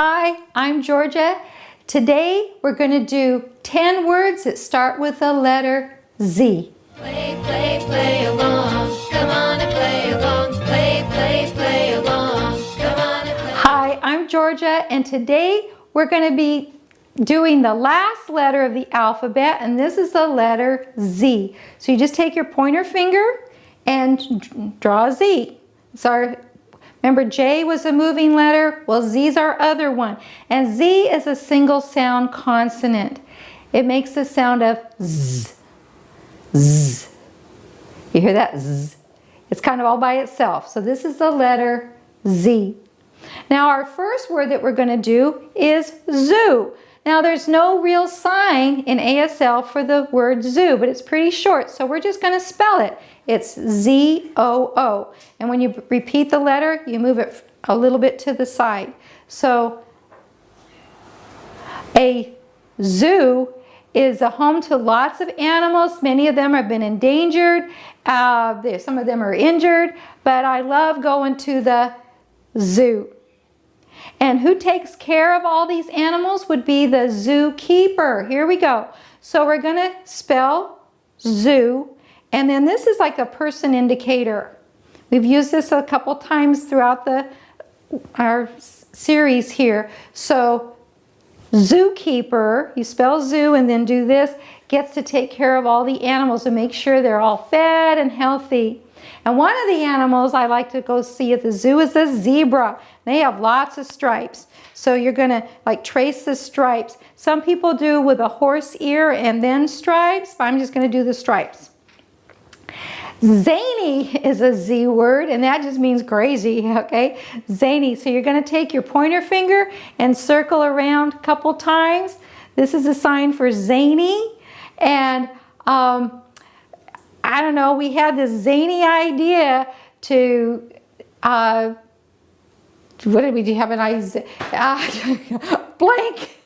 Hi, I'm Georgia. Today we're going to do 10 words that start with the letter Z. Play, play, play along. Come on and play along. Play, play, play along. Come on and play. Hi, I'm Georgia, and today we're going to be doing the last letter of the alphabet, and this is the letter Z. So you just take your pointer finger and draw a Z. Remember, J was a moving letter. Well, Z's our other one. And Z is a single sound consonant. It makes the sound of Z. Z. You hear that? Z. It's kind of all by itself. So this is the letter Z. Now our first word that we're going to do is zoo. Now there's no real sign in ASL for the word zoo, but it's pretty short. So we're just going to spell it. It's Z-O-O. And when you repeat the letter, you move it a little bit to the side. So a zoo is a home to lots of animals. Many of them have been endangered. Some of them are injured. But I love going to the zoo. And who takes care of all these animals would be the zookeeper. Here we go. So we're going to spell zoo. And then this is like a person indicator. We've used this a couple times throughout our series here. So zookeeper, you spell zoo and then do this, gets to take care of all the animals and make sure they're all fed and healthy. And one of the animals I like to go see at the zoo is the zebra. They have lots of stripes. So you're going to like trace the stripes. Some people do with a horse ear and then stripes, but I'm just going to do the stripes. Zany is a Z word, and that just means crazy, okay? Zany. So you're going to take your pointer finger and circle around a couple times. This is a sign for zany. And I don't know, we had this zany idea to, what did we do? Have an idea? Blank.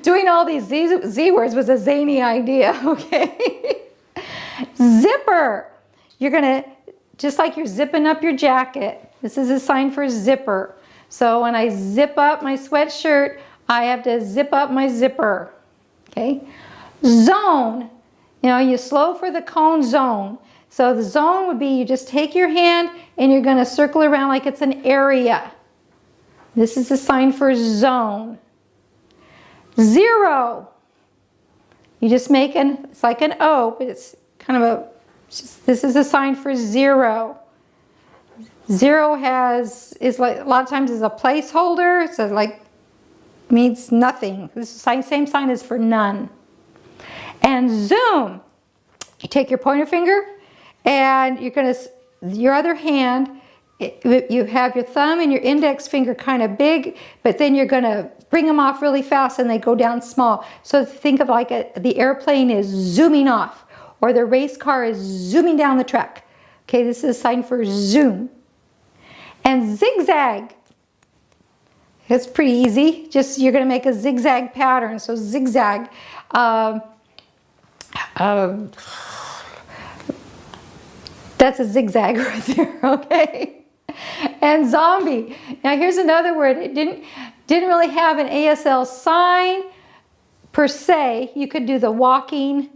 Doing all these Z words was a zany idea, okay? Zipper. You're going to, just like you're zipping up your jacket, this is a sign for zipper. So when I zip up my sweatshirt, I have to zip up my zipper, okay? Zone. You know, you slow for the cone zone. So the zone would be you just take your hand and you're going to circle around like it's an area. This is a sign for zone. Zero. You just make it's like an O, but it's kind of this is a sign for zero. Zero is like a lot of times is a placeholder, so like means nothing. This same sign is for none. And zoom. You take your pointer finger and you're going to, your other hand, you have your thumb and your index finger kind of big, but then you're going to bring them off really fast and they go down small. So think of like the airplane is zooming off or the race car is zooming down the track. Okay, this is a sign for zoom. And zigzag. It's pretty easy. Just you're going to make a zigzag pattern. So zigzag. That's a zigzag right there, okay? And zombie. Now here's another word. It didn't really have an ASL sign per se. You could do the walking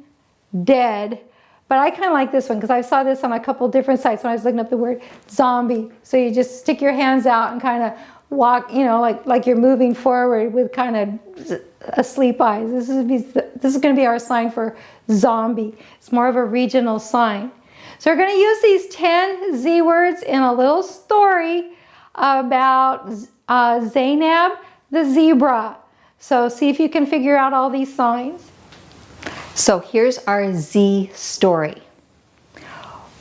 dead, but I kind of like this one because I saw this on a couple different sites when I was looking up the word zombie. So you just stick your hands out and kind of walk, you know, like you're moving forward with kind of asleep eyes. This is going to be our sign for zombie. It's more of a regional sign. So we're going to use these 10 Z words in a little story about Zaynab the zebra. So see if you can figure out all these signs. So here's our Z story.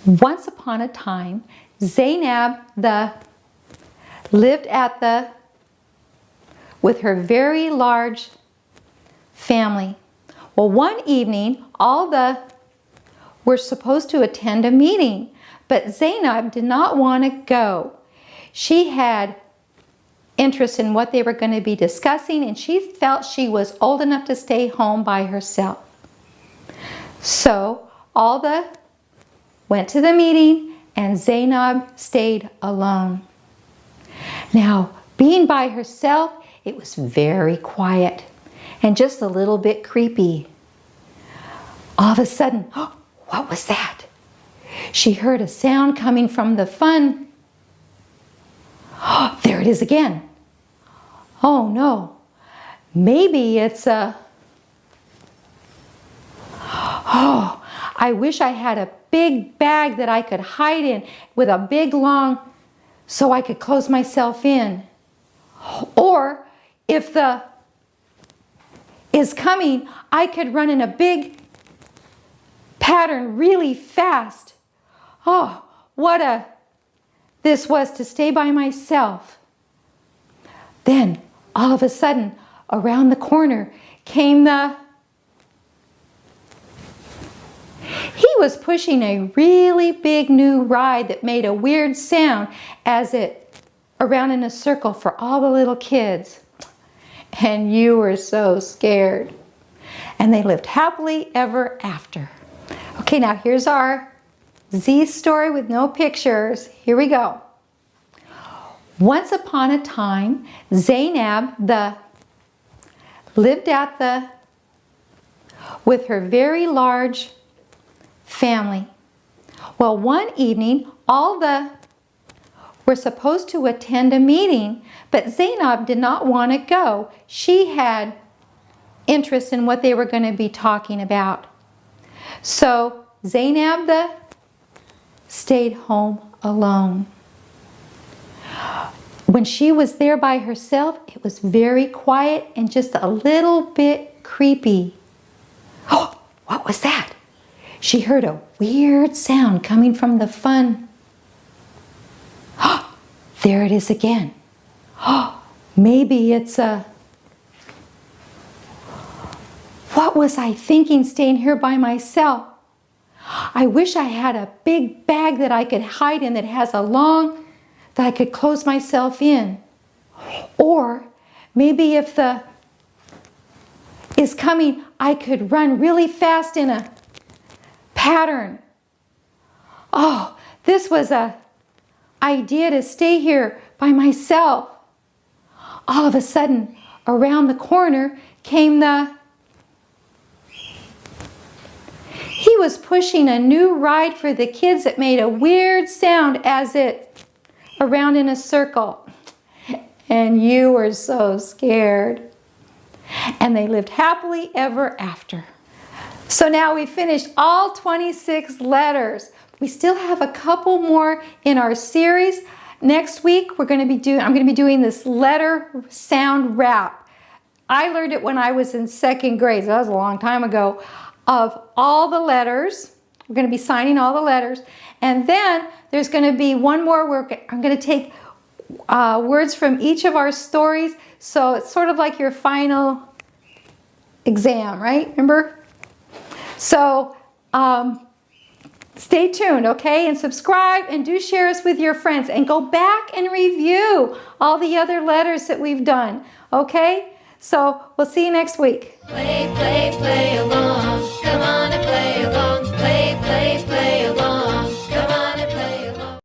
Once upon a time, Zaynab lived with her very large family. Well, one evening, were supposed to attend a meeting, but Zaynab did not want to go. She had interest in what they were going to be discussing, and she felt she was old enough to stay home by herself. So went to the meeting, and Zaynab stayed alone. Now, Being by herself, it was very quiet and just a little bit creepy. All of a sudden, oh, what was that? She heard a sound coming from the fun. Oh, there it is again. Oh no, maybe it's a... Oh, I wish I had a big bag that I could hide in with a big long, so I could close myself in. Or if the is coming, I could run in a big pattern really fast. Oh, what a this was to stay by myself. Then, all of a sudden, around the corner came the... He was pushing a really big new ride that made a weird sound as it around in a circle for all the little kids. And you were so scared. And they lived happily ever after. Okay, now here's our Z story with no pictures. Here we go. Once upon a time, Zainab lived with her very large family. Well, one evening, were supposed to attend a meeting, but Zainab did not want to go. She had interest in what they were going to be talking about. So Zainab stayed home alone. When she was there by herself, it was very quiet and just a little bit creepy. Oh, what was that? She heard a weird sound coming from the fun. Oh, there it is again. Oh, maybe it's a... What was I thinking staying here by myself? I wish I had a big bag that I could hide in that has a long... that I could close myself in. Or maybe if the is coming, I could run really fast in a pattern. Oh, this was a idea to stay here by myself. All of a sudden, around the corner came the... He was pushing a new ride for the kids that made a weird sound as it around in a circle. And you were so scared. And they lived happily ever after. So now we finished all 26 letters. We still have a couple more in our series. Next week I'm going to be doing this letter sound rap. I learned it when I was in second grade, so that was a long time ago, of all the letters. We're going to be signing all the letters. And then there's going to be one more where I'm going to take words from each of our stories. So it's sort of like your final exam, right? Remember? So stay tuned, okay? And subscribe and do share us with your friends. And go back and review all the other letters that we've done, okay? So we'll see you next week. Play, play, play along. Come on and play along. Play, play, play